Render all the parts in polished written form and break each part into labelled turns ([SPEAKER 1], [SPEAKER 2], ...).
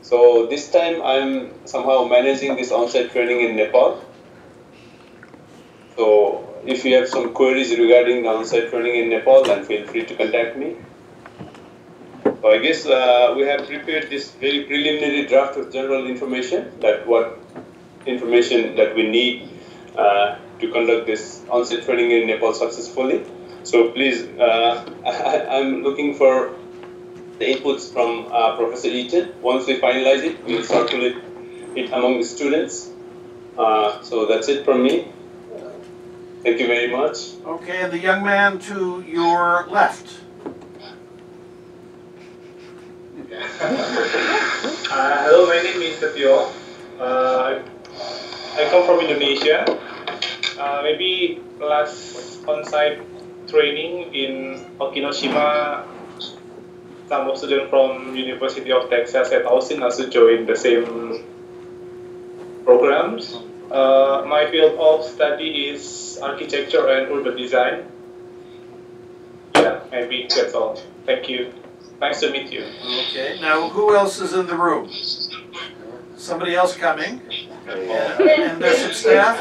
[SPEAKER 1] So this time I'm somehow managing this on-site training in Nepal. So if you have some queries regarding the on-site training in Nepal, then feel free to contact me. So I guess we have prepared this very preliminary draft of general information, that what information that we need to conduct this on-site training in Nepal successfully. So please, I'm looking for the inputs from Professor Eaton. Once we finalize it, we'll circulate it among the students. So that's it from me. Thank you very much.
[SPEAKER 2] Okay, and the young man to your left.
[SPEAKER 3] Hello, my name is Setio. I come from Indonesia. Maybe last on-site training in Okinoshima, some of students from University of Texas at Austin also joined the same programs. My field of study is architecture and urban design. Yeah, maybe that's all. Thank you. Nice to meet you.
[SPEAKER 2] Okay, now who else is in the room? Somebody else coming? And there's some staff?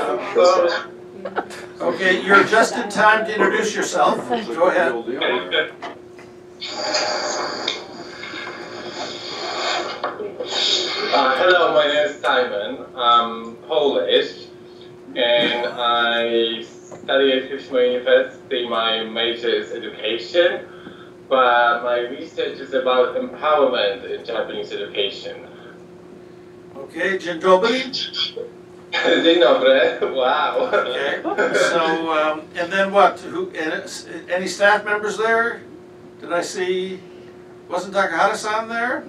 [SPEAKER 2] Okay, you're just in time to introduce yourself. Go ahead.
[SPEAKER 4] Hello, my name is Simon. I'm Polish, and I study at Fukushima University. My major is education, but my research is about empowerment in Japanese education.
[SPEAKER 2] Okay, dzień dobry.
[SPEAKER 4] Dzień dobry. Wow.
[SPEAKER 2] Okay, so, and then what? Any staff members there? Did I see, wasn't Takahata-san there?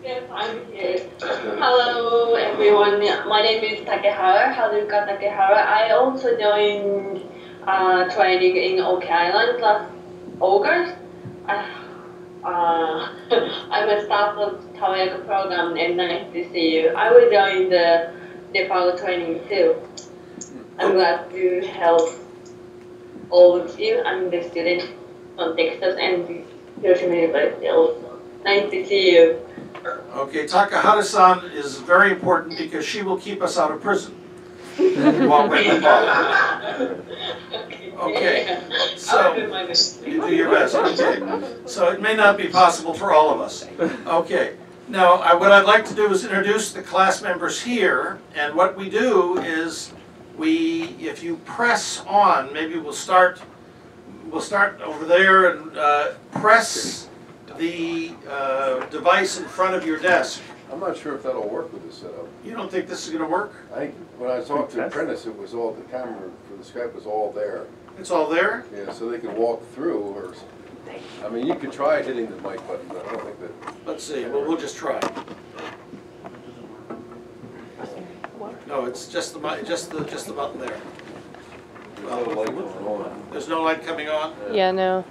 [SPEAKER 5] Yes, I'm here. Hello, everyone. My name is Takehara, Haruka Takehara. I also joined training in Oki Island last August. I'm a staff of Taoyaka program, and nice to see you. I will join the Nepal training too. I'm glad to help all of you. I'm the student from Texas and Hiroshima University also. Nice to see you.
[SPEAKER 2] Okay, Takahata-san is very important because she will keep us out of prison while we're in Nepal. Okay, so you do your best. Okay, so it may not be possible for all of us. Okay, now what I'd like to do is introduce the class members here, and what we do is if you press on, maybe we'll start over there and press the device in front of your desk.
[SPEAKER 6] I'm not sure if that'll work with this setup.
[SPEAKER 2] You don't think this is going to work?
[SPEAKER 6] When I talked to Apprentice, it was all, the camera for the Skype was all there.
[SPEAKER 2] It's all there?
[SPEAKER 6] Yeah, so they could walk through, or, I mean, you could try hitting the mic button, but I don't think that.
[SPEAKER 2] Let's see, well, we'll just try. No, it's just the mic, just the button there.
[SPEAKER 6] There's no light going on.
[SPEAKER 2] There's no light coming on?
[SPEAKER 7] Yeah, no.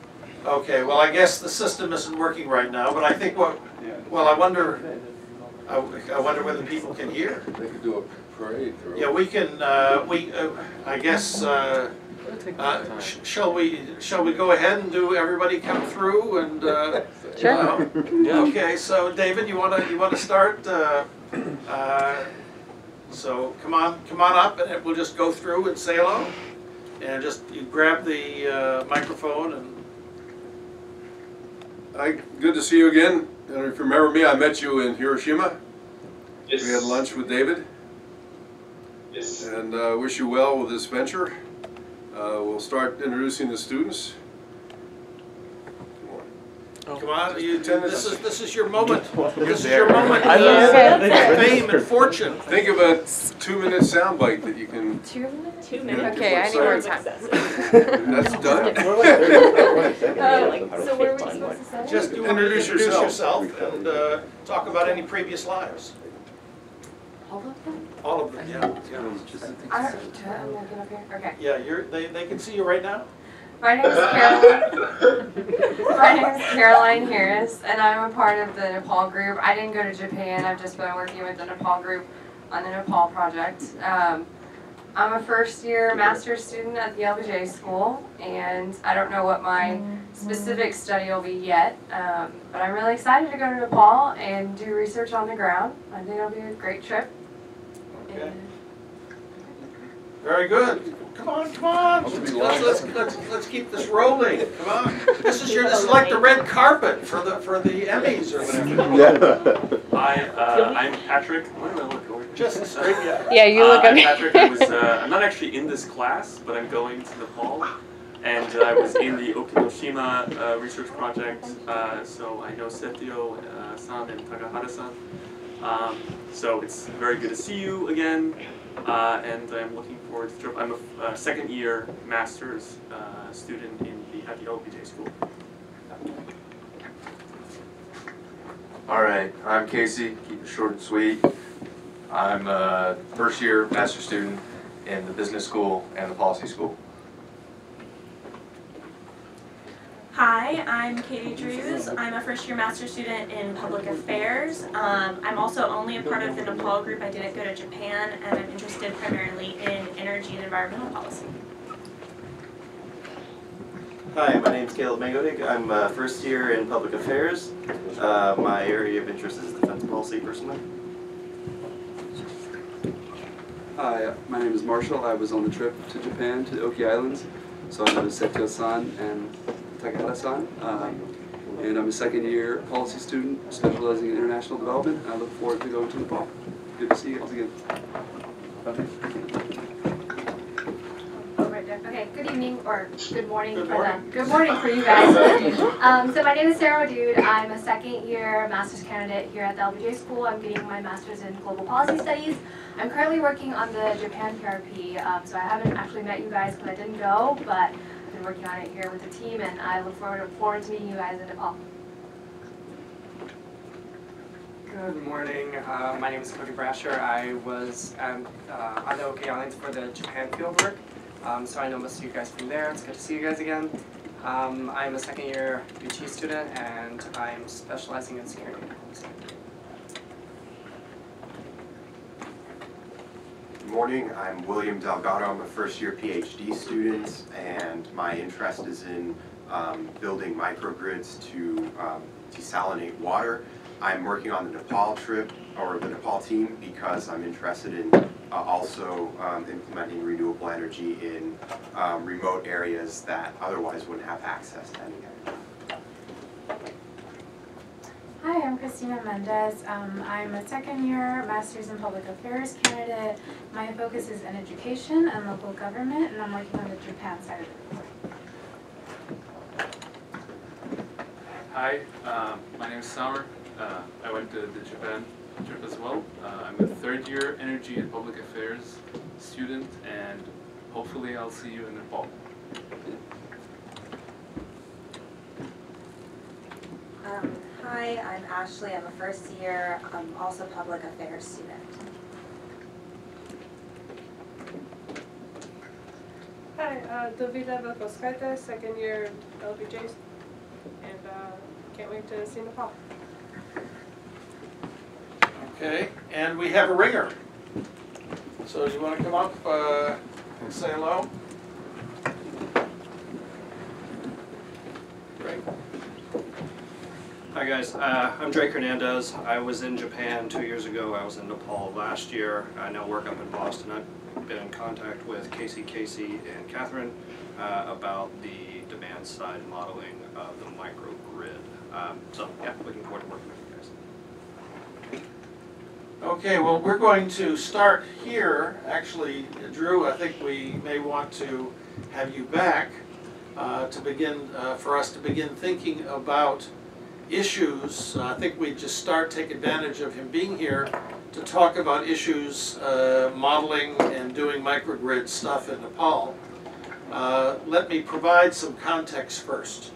[SPEAKER 2] Okay, well, I guess the system isn't working right now, but I think well, I wonder whether people can hear.
[SPEAKER 6] They could do a parade through.
[SPEAKER 2] Yeah, we can, I guess, shall we go ahead and do everybody come through and,
[SPEAKER 7] Sure.
[SPEAKER 2] Okay, so David, you wanna start, so come on up and we'll just go through and say hello. And just, you grab the microphone and.
[SPEAKER 6] Hi, good to see you again. And if you remember me, I met you in Hiroshima.
[SPEAKER 1] Yes.
[SPEAKER 6] We had lunch with David.
[SPEAKER 1] Yes.
[SPEAKER 6] And wish you well with this venture. We'll start introducing the students.
[SPEAKER 2] Come on, this is your moment. This is
[SPEAKER 6] there.
[SPEAKER 2] your moment. Fame and fortune.
[SPEAKER 6] Think of a 2-minute soundbite that you can.
[SPEAKER 7] 2 minutes?
[SPEAKER 5] 2 minutes.
[SPEAKER 7] Okay, I need more time.
[SPEAKER 6] That's done.
[SPEAKER 7] So what are we supposed to say?
[SPEAKER 2] Just introduce yourself and talk about any previous lives.
[SPEAKER 7] All of them?
[SPEAKER 2] All of them, yeah.
[SPEAKER 7] I'm looking up here. Okay.
[SPEAKER 2] Yeah, they can see you right now.
[SPEAKER 7] My name is Caroline. My name is Caroline Harris, and I'm a part of the Nepal group. I didn't go to Japan. I've just been working with the Nepal group on the Nepal project. I'm a first-year master's student at the LBJ school, and I don't know what my specific study will be yet, but I'm really excited to go to Nepal and do research on the ground. I think it'll be a great trip.
[SPEAKER 2] Okay. Very good. Come on, come on. Let's keep this rolling. Come on. This is like the red carpet for the Emmys or whatever.
[SPEAKER 8] I'm Patrick. Where do I look over?
[SPEAKER 2] Just straight, yeah.
[SPEAKER 7] Yeah, you look
[SPEAKER 8] I'm Patrick. I'm not actually in this class, but I'm going to Nepal. And I was in the Okinoshima research project, so I know Setio-san and Takahata-san. So it's very good to see you again, and I'm looking forward to the trip. I'm a second-year master's student at the LBJ school.
[SPEAKER 9] All right, I'm Casey. Keep it short and sweet. I'm a first-year master's student in the business school and the policy school.
[SPEAKER 10] Hi, I'm Katie Drews. I'm a first-year master's student in public affairs. I'm also only a part of the Nepal group. I didn't go to Japan, and I'm interested primarily in energy and environmental policy.
[SPEAKER 11] Hi, my name is Caleb Mangodig. I'm first year in public affairs. My area of interest is defense policy personally.
[SPEAKER 12] Hi, my name is Marshall. I was on the trip to Japan, to the Oki Islands. So I know Setio-san and Takahata-san. And I'm a second year policy student specializing in international development. And I look forward to going to Nepal. Good to see you guys again. Bye.
[SPEAKER 13] Okay, good evening, or good morning for them. Good morning for you guys. So my name is Sarah Dude. I'm a second year master's candidate here at the LBJ school. I'm getting my master's in global policy studies. I'm currently working on the Japan PRP, so I haven't actually met you guys because I didn't go, but I've been working on it here with the team, and I look forward to meeting you guys in Nepal.
[SPEAKER 14] Good morning. My name is Cody Brasher. I was on the Oki Islands for the Japan fieldwork. So I know most of you guys from there. It's good to see you guys again. I'm a second year UT student, and I'm specializing in security and policy.
[SPEAKER 15] Good morning, I'm William Delgado. I'm a first year PhD student, and my interest is in building microgrids to desalinate water. I'm working on the Nepal trip, or the Nepal team, because I'm interested in also implementing renewable energy in remote areas that otherwise wouldn't have access to any energy.
[SPEAKER 16] Hi, I'm Christina Mendez. I'm a second year Master's in Public Affairs candidate. My focus is in education and local government, and I'm working on the Japan side of it.
[SPEAKER 17] Hi, my name is Samar. I went to the Japan trip as well. I'm a third year energy and public affairs student, and hopefully I'll see you in Nepal.
[SPEAKER 18] Hi, I'm Ashley. I'm a first year, also public affairs student.
[SPEAKER 19] Hi, Dovida Velkoskaite, second year LBJ, and can't wait to see Nepal.
[SPEAKER 2] Okay, and we have a ringer. So do you want to come up and say hello? Great.
[SPEAKER 20] Hi guys, I'm Drake Hernandez. I was in Japan 2 years ago. I was in Nepal last year. I now work up in Boston. I've been in contact with Casey, and Catherine about the demand side modeling of the microgrid. So yeah, looking forward to working with you guys.
[SPEAKER 2] Okay, well, we're going to start here. Actually, Drew, I think we may want to have you back to begin, for us to begin thinking about issues. I think we just take advantage of him being here to talk about issues, modeling and doing microgrid stuff in Nepal. Let me provide some context first.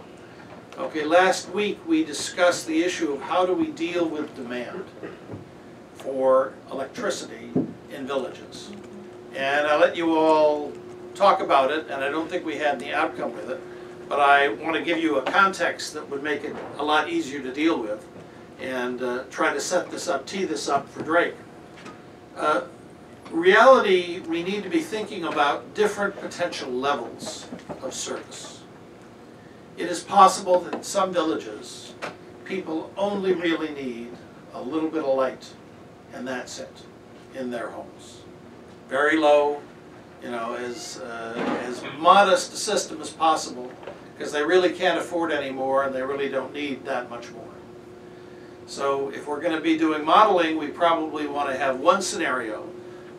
[SPEAKER 2] Okay, last week we discussed the issue of how do we deal with demand for electricity in villages. And I let you all talk about it, and I don't think we had any outcome with it, but I want to give you a context that would make it a lot easier to deal with, and try to set this up, tee this up for Drake. reality, we need to be thinking about different potential levels of service. It is possible that in some villages, people only really need a little bit of light, and that's it, in their homes. Very low, you know, as modest a system as possible, because they really can't afford any more and they really don't need that much more. So if we're going to be doing modeling, we probably want to have one scenario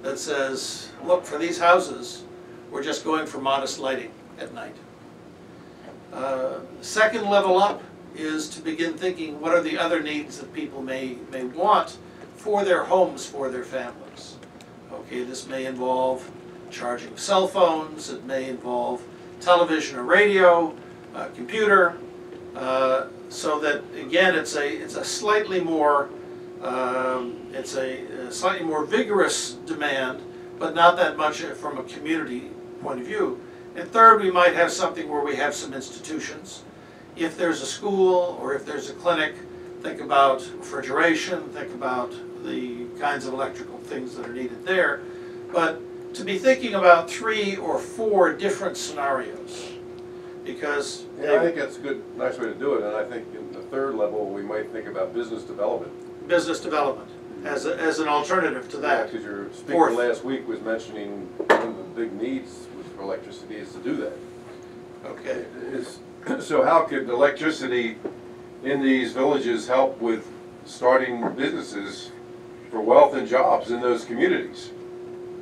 [SPEAKER 2] that says, look, for these houses, we're just going for modest lighting at night. Second level up is to begin thinking, what are the other needs that people may want for their homes, for their families? Okay, this may involve charging cell phones, it may involve television or radio, computer, so that again it's a slightly more slightly more vigorous demand, but not that much from a community point of view. And third, we might have something where we have some institutions. If there's a school or if there's a clinic, think about refrigeration, think about the kinds of electrical things that are needed there. But to be thinking about 3 or 4 different scenarios, because
[SPEAKER 6] yeah, I think that's a good, nice way to do it. And I think in the third level, we might think about business development.
[SPEAKER 2] Business development as an alternative to that.
[SPEAKER 6] Because your speaker last week was mentioning one of the big needs for electricity is to do that.
[SPEAKER 2] Okay.
[SPEAKER 6] So how could electricity in these villages help with starting businesses for wealth and jobs in those communities?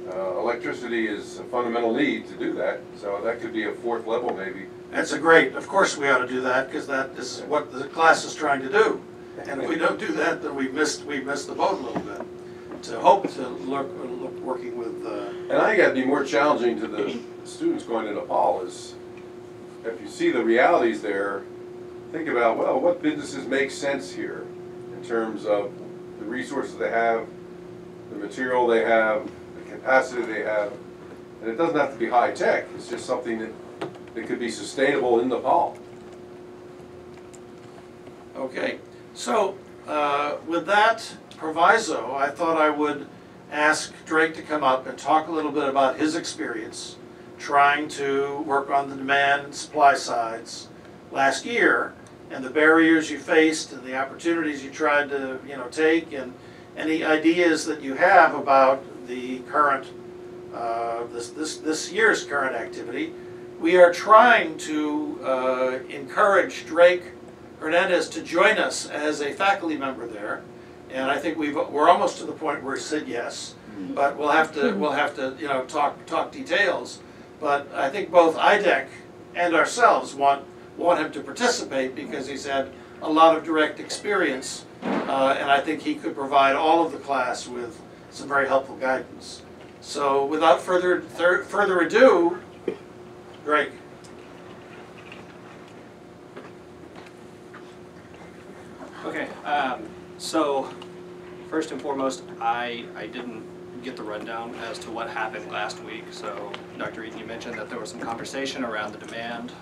[SPEAKER 6] Electricity is a fundamental need to do that, so that could be a 4th level maybe.
[SPEAKER 2] That's a great, of course we ought to do that, because that is what the class is trying to do. And if we don't do that, then we've missed the boat a little bit. To hope to look working with...
[SPEAKER 6] And I think that'd be more challenging to the students going to Nepal is, if you see the realities there, think about, well, what businesses make sense here in terms of the resources they have, the material they have, the capacity they have. And it doesn't have to be high tech, it's just something that could be sustainable in Nepal.
[SPEAKER 2] Okay, so with that proviso, I thought I would ask Drake to come up and talk a little bit about his experience trying to work on the demand and supply sides last year, and the barriers you faced and the opportunities you tried to take, and any ideas that you have about the current this year's current activity. We are trying to encourage Drake Hernandez to join us as a faculty member there, and I think we're almost to the point where he said yes, but we'll have to talk details. But I think both IDEC and ourselves want him to participate because he's had a lot of direct experience, and I think he could provide all of the class with some very helpful guidance. So without further ado, Drake.
[SPEAKER 20] Okay, so first and foremost, I didn't get the rundown as to what happened last week. So Dr. Eaton, you mentioned that there was some conversation around the demand.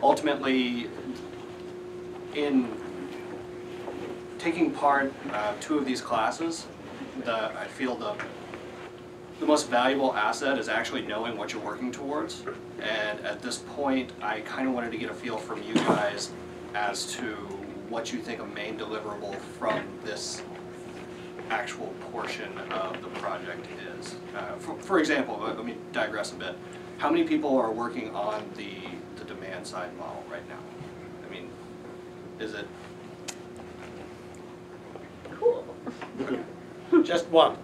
[SPEAKER 20] Ultimately, in taking part 2 of these classes, I feel the most valuable asset is actually knowing what you're working towards. And at this point, I kind of wanted to get a feel from you guys as to what you think a main deliverable from this actual portion of the project is. For example, let me digress a bit. How many people are working on the demand side model right now? I mean, is it?
[SPEAKER 5] Cool.
[SPEAKER 20] Okay.
[SPEAKER 2] Just one.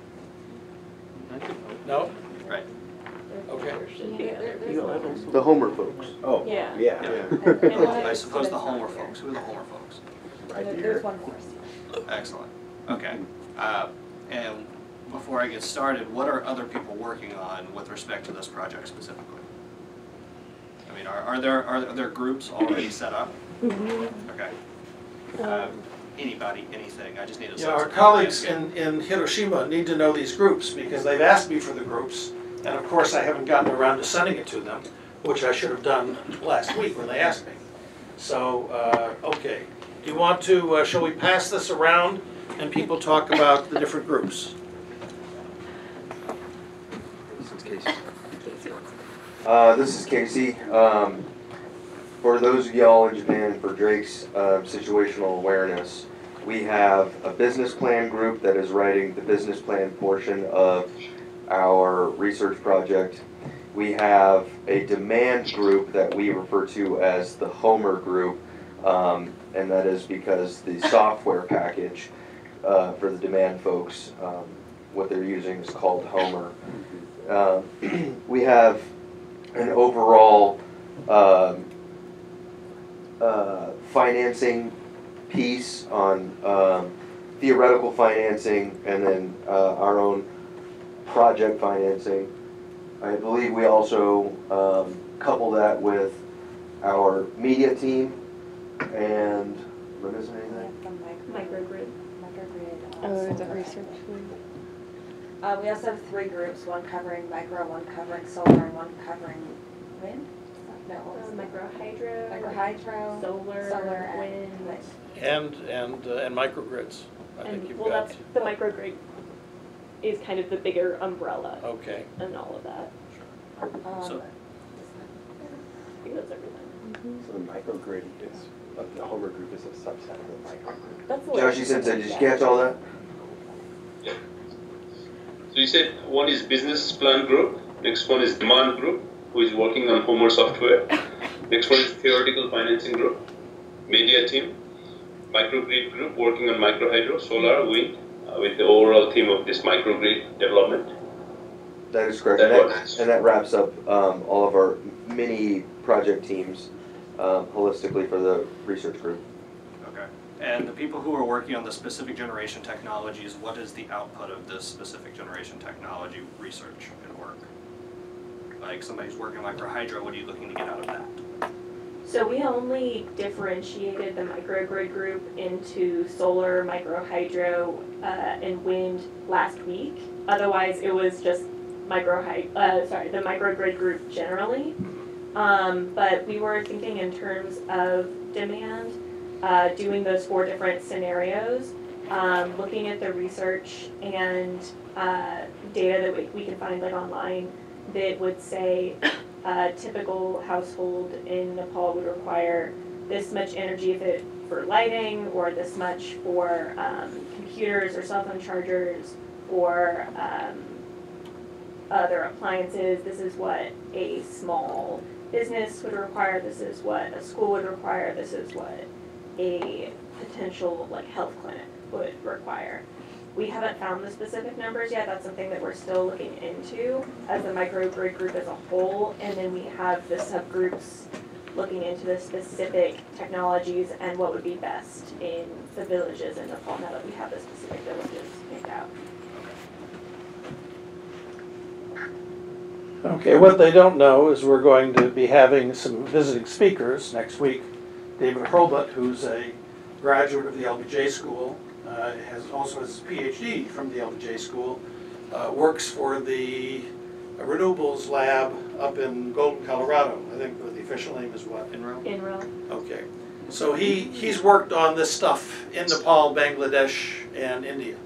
[SPEAKER 2] No?
[SPEAKER 20] Right.
[SPEAKER 2] Okay.
[SPEAKER 9] The Homer folks.
[SPEAKER 11] Oh,
[SPEAKER 5] yeah.
[SPEAKER 20] I suppose the Homer folks. Who are the Homer folks?
[SPEAKER 5] Right here. There's one more.
[SPEAKER 20] Excellent. Okay. And before I get started, what are other people working on with respect to this project specifically? I mean, are there groups already set up? Okay. Anybody, anything? I just need a sense.
[SPEAKER 2] Yeah, our colleagues in Hiroshima need to know these groups because they've asked me for the groups, and of course I haven't gotten around to sending it to them, which I should have done last week when they asked me. So, okay. Do you want to, shall we pass this around and people talk about the different groups?
[SPEAKER 9] Casey. This is Casey. For those of y'all in Japan, for Drake's situational awareness, we have a business plan group that is writing the business plan portion of our research project. We have a demand group that we refer to as the Homer group, and that is because the software package for the demand folks, what they're using is called Homer. We have an overall financing piece on theoretical financing, and then our own project financing. I believe we also couple that with our media team, and am I missing anything?
[SPEAKER 18] Microgrid.
[SPEAKER 21] Oh, is that research?
[SPEAKER 18] We also have 3 groups, one covering micro, one covering solar, and one covering wind. No, microhydro, solar, and wind.
[SPEAKER 2] And microgrids. I think you've got.
[SPEAKER 21] That's the microgrid is kind of the bigger umbrella.
[SPEAKER 2] Okay.
[SPEAKER 21] And all of that.
[SPEAKER 11] So-
[SPEAKER 21] I think that's everything.
[SPEAKER 11] So the microgrid is, the Homer group is a subset of the microgrid.
[SPEAKER 21] That's the
[SPEAKER 9] Joshi Sensei, did you catch all that?
[SPEAKER 1] Yeah. So you said one is business plan group, next one is demand group, who is working on Homer software. Next one is theoretical financing group, media team, microgrid group working on microhydro, solar, wind, with the overall theme of this microgrid development.
[SPEAKER 9] That is correct, and that wraps up all of our mini project teams holistically for the research group.
[SPEAKER 20] Okay. And the people who are working on the specific generation technologies, what is the output of this specific generation technology research and work? Like somebody's working on microhydro, what are you looking to get out of that?
[SPEAKER 21] So we only differentiated the microgrid group into solar, microhydro, and wind last week. Otherwise, it was just the microgrid group generally. But we were thinking in terms of demand, doing those 4 different scenarios, looking at the research and data that we can find like online that would say a typical household in Nepal would require this much energy for lighting, or this much for computers or cell phone chargers, or other appliances. This is what a small business would require. This is what a school would require. This is what a potential health clinic would require. We haven't found the specific numbers yet. That's something that we're still looking into as the microgrid group as a whole, and then we have the subgroups looking into the specific technologies and what would be best in the villages in Nepal now that we have the specific villages picked out.
[SPEAKER 2] Okay, what they don't know is we're going to be having some visiting speakers next week. David Hurlbut, who's a graduate of the LBJ School, also has his PhD from the LBJ School, works for the Renewables Lab up in Golden, Colorado. I think the official name is what?
[SPEAKER 21] NREL.
[SPEAKER 2] Okay. So he's worked on this stuff in Nepal, Bangladesh, and India.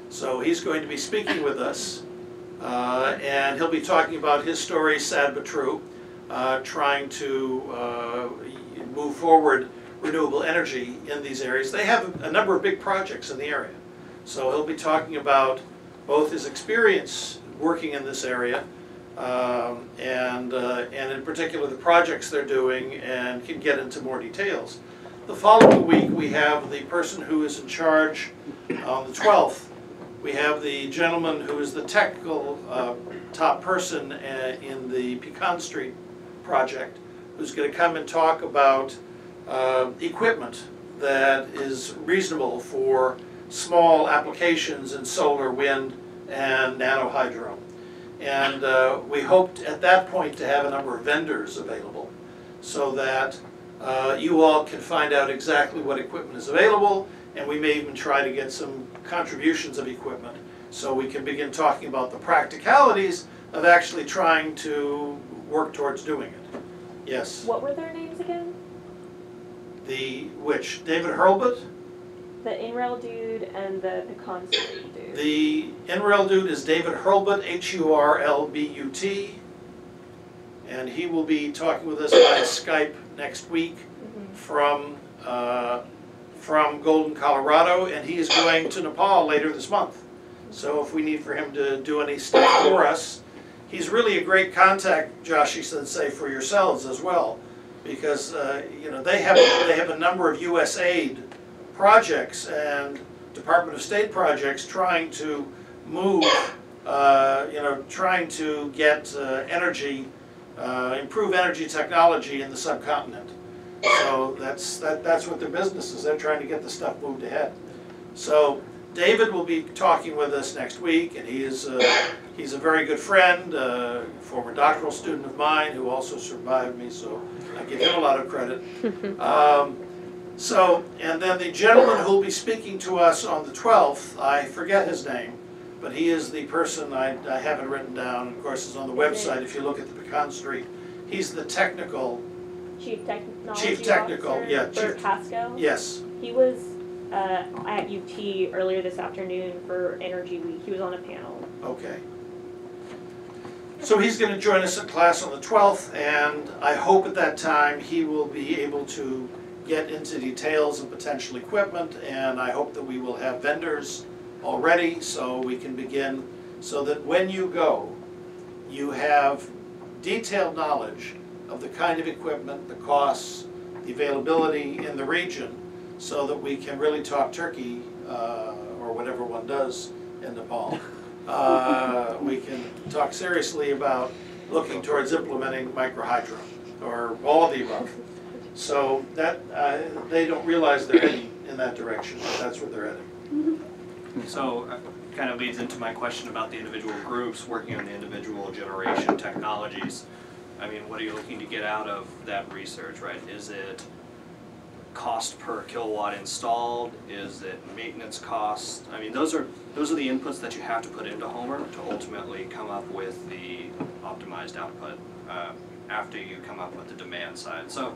[SPEAKER 2] So he's going to be speaking with us, and he'll be talking about his story, sad but true, trying to move forward renewable energy in these areas. They have a number of big projects in the area. So he'll be talking about both his experience working in this area and in particular the projects they're doing, and can get into more details. The following week we have the person who is in charge on the 12th. We have the gentleman who is the technical top person in the Pecan Street project, who's going to come and talk about equipment that is reasonable for small applications in solar, wind, and nanohydro. And we hoped at that point to have a number of vendors available so that you all can find out exactly what equipment is available, and we may even try to get some contributions of equipment so we can begin talking about the practicalities of actually trying to work towards doing it. Yes?
[SPEAKER 21] What were their names again?
[SPEAKER 2] Which? David Hurlbut?
[SPEAKER 10] The NREL dude and the Pecan Street dude.
[SPEAKER 2] The NREL dude is David Hurlbut, Hurlbut, and he will be talking with us by Skype next week from Golden, Colorado, and he is going to Nepal later this month. So if we need for him to do any stuff for us, he's really a great contact, Joshi Sensei, for yourselves as well, because you know, they have a number of USAID projects and Department of State projects trying to move, you know, trying to get improve energy technology in the subcontinent. So that's what their business is. They're trying to get the stuff moved ahead. So David will be talking with us next week, and he's a very good friend, former doctoral student of mine who also survived me, so I give him a lot of credit. And then the gentleman who will be speaking to us on the 12th, I forget his name, but he is the person I haven't written down. Of course, it's on the website if you look at the Pecan Street. He's the technical
[SPEAKER 10] Chief Technology
[SPEAKER 2] Technical,
[SPEAKER 10] Officer,
[SPEAKER 2] yeah,
[SPEAKER 10] Bert Pasco.
[SPEAKER 2] Yes.
[SPEAKER 10] He was at UT earlier this afternoon for Energy Week. He was on a panel.
[SPEAKER 2] Okay. So he's going to join us in class on the 12th, and I hope at that time he will be able to get into details of potential equipment, and I hope that we will have vendors already so we can begin, so that when you go, you have detailed knowledge of the kind of equipment, the costs, the availability in the region, so that we can really talk turkey, or whatever one does in Nepal. We can talk seriously about looking towards implementing microhydro, or all of the above. So that they don't realize they're heading in that direction, but that's where they're heading.
[SPEAKER 20] So kind of leads into my question about the individual groups working on the individual generation technologies. I mean, what are you looking to get out of that research, right? Is it cost per kilowatt installed? Is it maintenance costs? I mean, those are the inputs that you have to put into Homer to ultimately come up with the optimized output after you come up with the demand side. So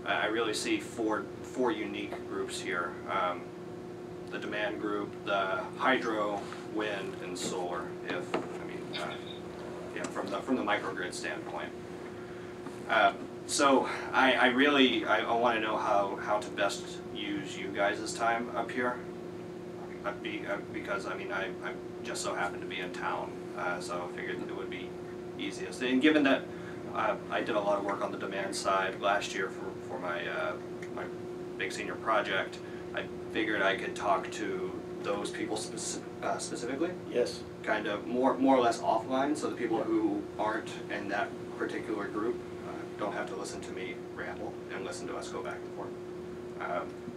[SPEAKER 20] I really see four unique groups here. The demand group, the hydro, wind, and solar, from the microgrid standpoint. So I want to know how to best use you guys' time up here, because I mean I just so happen to be in town, so I figured it would be easiest. And given that I did a lot of work on the demand side last year for my my big senior project, I figured I could talk to those people specifically.
[SPEAKER 2] Yes.
[SPEAKER 20] Kind of more or less offline, so the people who aren't in that particular group don't have to listen to me ramble and listen to us go back and forth.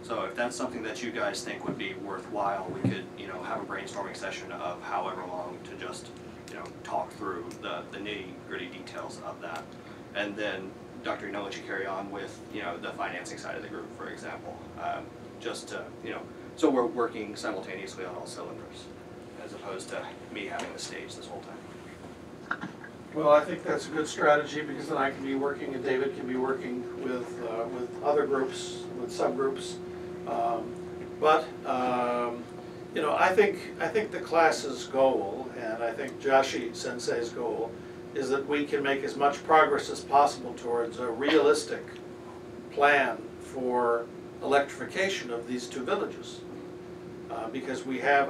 [SPEAKER 20] So if that's something that you guys think would be worthwhile, we could, you know, have a brainstorming session of however long to just, you know, talk through the nitty-gritty details of that. And then Dr. I'll let you carry on with, you know, the financing side of the group, for example. Just to, you know, so we're working simultaneously on all cylinders, as opposed to me having the stage this whole time.
[SPEAKER 2] Well, I think that's a good strategy, because then I can be working and David can be working with other groups, with subgroups. You know, I think the class's goal, and I think Joshi Sensei's goal, is that we can make as much progress as possible towards a realistic plan for electrification of these two villages, because we have.